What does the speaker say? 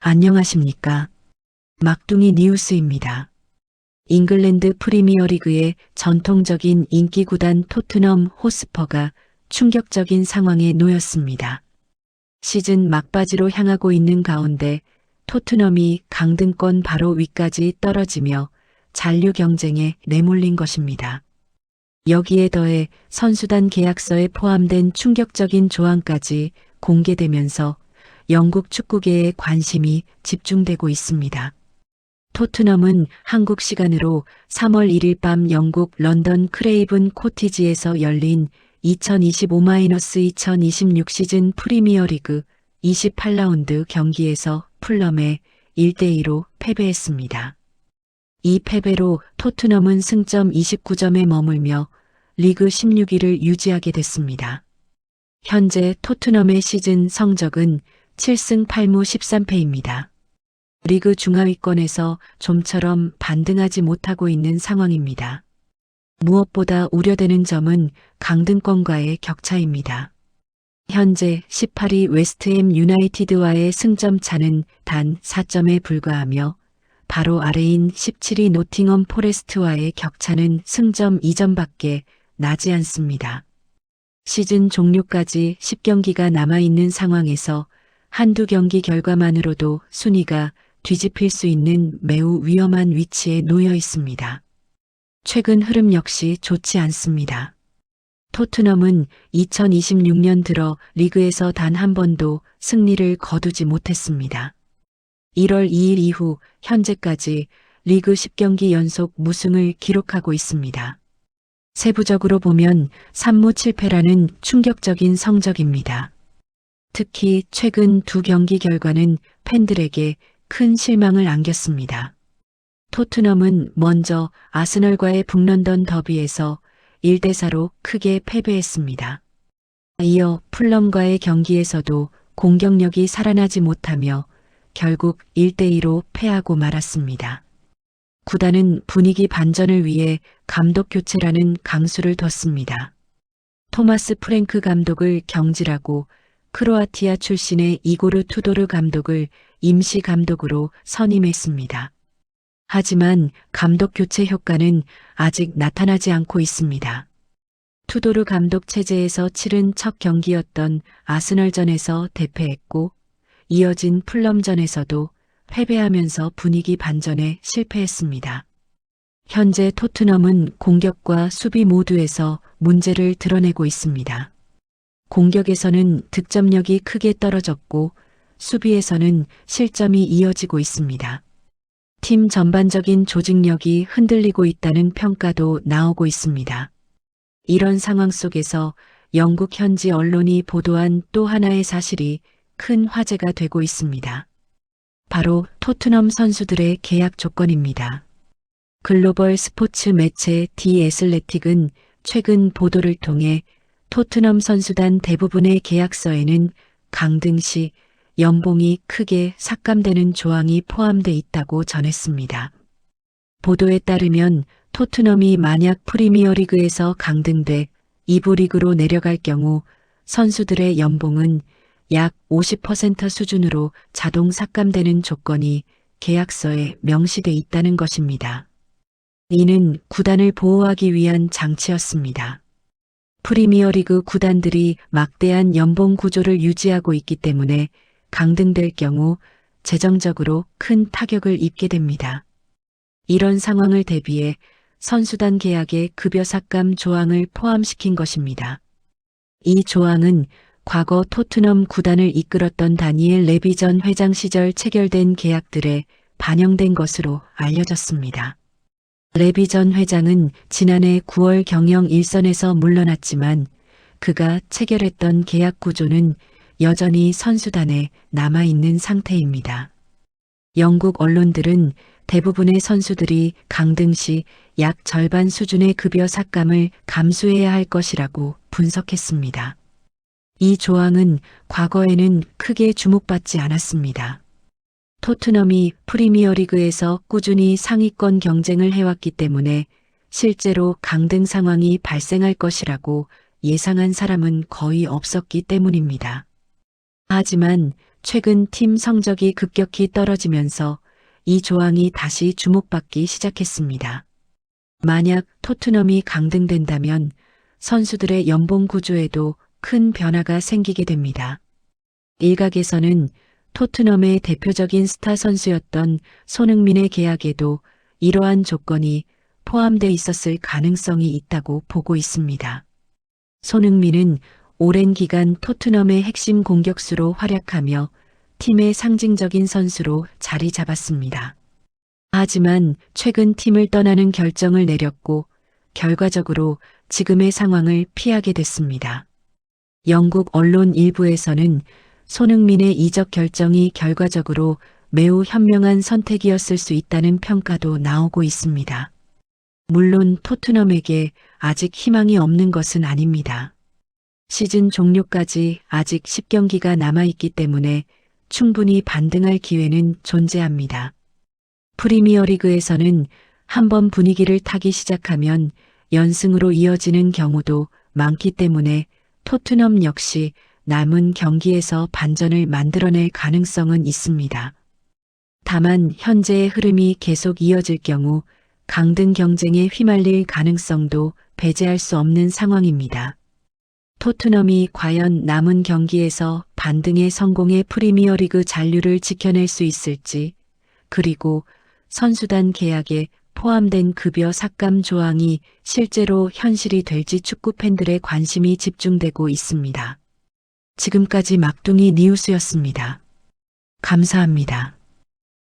안녕하십니까. 막둥이 뉴스입니다. 잉글랜드 프리미어리그의 전통적인 인기 구단 토트넘 호스퍼가 충격적인 상황에 놓였습니다. 시즌 막바지로 향하고 있는 가운데 토트넘이 강등권 바로 위까지 떨어지며 잔류 경쟁에 내몰린 것입니다. 여기에 더해 선수단 계약서에 포함된 충격적인 조항까지 공개되면서 영국 축구계의 관심이 집중되고 있습니다. 토트넘은 한국 시간으로 3월 1일 밤 영국 런던 크레이븐 코티지에서 열린 2025-2026 시즌 프리미어리그 28라운드 경기에서 풀럼에 1대2로 패배했습니다. 이 패배로 토트넘은 승점 29점에 머물며 리그 16위를 유지하게 됐습니다. 현재 토트넘의 시즌 성적은 7승 8무 13패입니다. 리그 중하위권에서 좀처럼 반등하지 못하고 있는 상황입니다. 무엇보다 우려되는 점은 강등권과의 격차입니다. 현재 18위 웨스트햄 유나이티드와의 승점 차는 단 4점에 불과하며 바로 아래인 17위 노팅엄 포레스트와의 격차는 승점 2점밖에 나지 않습니다. 시즌 종료까지 10경기가 남아있는 상황에서 한두 경기 결과만으로도 순위가 뒤집힐 수 있는 매우 위험한 위치에 놓여 있습니다. 최근 흐름 역시 좋지 않습니다. 토트넘은 2026년 들어 리그에서 단 한 번도 승리를 거두지 못했습니다. 1월 2일 이후 현재까지 리그 10경기 연속 무승을 기록하고 있습니다. 세부적으로 보면 3무 7패라는 충격적인 성적입니다. 특히 최근 두 경기 결과는 팬들에게 큰 실망을 안겼습니다. 토트넘은 먼저 아스널과의 북런던 더비에서 1대4로 크게 패배했습니다. 이어 풀럼과의 경기에서도 공격력이 살아나지 못하며 결국 1대2로 패하고 말았습니다. 구단은 분위기 반전을 위해 감독 교체라는 강수를 뒀습니다. 토마스 프랭크 감독을 경질하고 크로아티아 출신의 이고르 투도르 감독을 임시 감독으로 선임했습니다. 하지만 감독 교체 효과는 아직 나타나지 않고 있습니다. 투도르 감독 체제에서 치른 첫 경기였던 아스널전에서 대패했고 이어진 풀럼전에서도 패배하면서 분위기 반전에 실패했습니다. 현재 토트넘은 공격과 수비 모두에서 문제를 드러내고 있습니다. 공격에서는 득점력이 크게 떨어졌고 수비에서는 실점이 이어지고 있습니다. 팀 전반적인 조직력이 흔들리고 있다는 평가도 나오고 있습니다. 이런 상황 속에서 영국 현지 언론이 보도한 또 하나의 사실이 큰 화제가 되고 있습니다. 바로 토트넘 선수들의 계약 조건입니다. 글로벌 스포츠 매체 디 애슬레틱은 최근 보도를 통해 토트넘 선수단 대부분의 계약서에는 강등 시 연봉이 크게 삭감되는 조항이 포함돼 있다고 전했습니다. 보도에 따르면 토트넘이 만약 프리미어리그에서 강등돼 2부 리그로 내려갈 경우 선수들의 연봉은 약 50% 수준으로 자동 삭감되는 조건이 계약서에 명시돼 있다는 것입니다. 이는 구단을 보호하기 위한 장치였습니다. 프리미어리그 구단들이 막대한 연봉 구조를 유지하고 있기 때문에 강등될 경우 재정적으로 큰 타격을 입게 됩니다. 이런 상황을 대비해 선수단 계약에 급여 삭감 조항을 포함시킨 것입니다. 이 조항은 과거 토트넘 구단을 이끌었던 다니엘 레비 전 회장 시절 체결된 계약들에 반영된 것으로 알려졌습니다. 레비 전 회장은 지난해 9월 경영 일선에서 물러났지만 그가 체결했던 계약 구조는 여전히 선수단에 남아있는 상태입니다. 영국 언론들은 대부분의 선수들이 강등 시 약 절반 수준의 급여 삭감을 감수해야 할 것이라고 분석했습니다. 이 조항은 과거에는 크게 주목받지 않았습니다. 토트넘이 프리미어리그에서 꾸준히 상위권 경쟁을 해왔기 때문에 실제로 강등 상황이 발생할 것이라고 예상한 사람은 거의 없었기 때문입니다. 하지만 최근 팀 성적이 급격히 떨어지면서 이 조항이 다시 주목받기 시작했습니다. 만약 토트넘이 강등된다면 선수들의 연봉 구조에도 큰 변화가 생기게 됩니다. 일각에서는 토트넘의 대표적인 스타 선수였던 손흥민의 계약에도 이러한 조건이 포함되어 있었을 가능성이 있다고 보고 있습니다. 손흥민은 오랜 기간 토트넘의 핵심 공격수로 활약하며 팀의 상징적인 선수로 자리 잡았습니다. 하지만 최근 팀을 떠나는 결정을 내렸고 결과적으로 지금의 상황을 피하게 됐습니다. 영국 언론 일부에서는 손흥민의 이적 결정이 결과적으로 매우 현명한 선택이었을 수 있다는 평가도 나오고 있습니다. 물론 토트넘에게 아직 희망이 없는 것은 아닙니다. 시즌 종료까지 아직 10경기가 남아있기 때문에 충분히 반등할 기회는 존재합니다. 프리미어리그에서는 한번 분위기를 타기 시작하면 연승으로 이어지는 경우도 많기 때문에 토트넘 역시 남은 경기에서 반전을 만들어낼 가능성은 있습니다. 다만 현재의 흐름이 계속 이어질 경우 강등 경쟁에 휘말릴 가능성도 배제할 수 없는 상황입니다. 토트넘이 과연 남은 경기에서 반등에 성공해 프리미어리그 잔류를 지켜낼 수 있을지, 그리고 선수단 계약에 포함된 급여 삭감 조항이 실제로 현실이 될지 축구 팬들의 관심이 집중되고 있습니다. 지금까지 막둥이 뉴스였습니다. 감사합니다.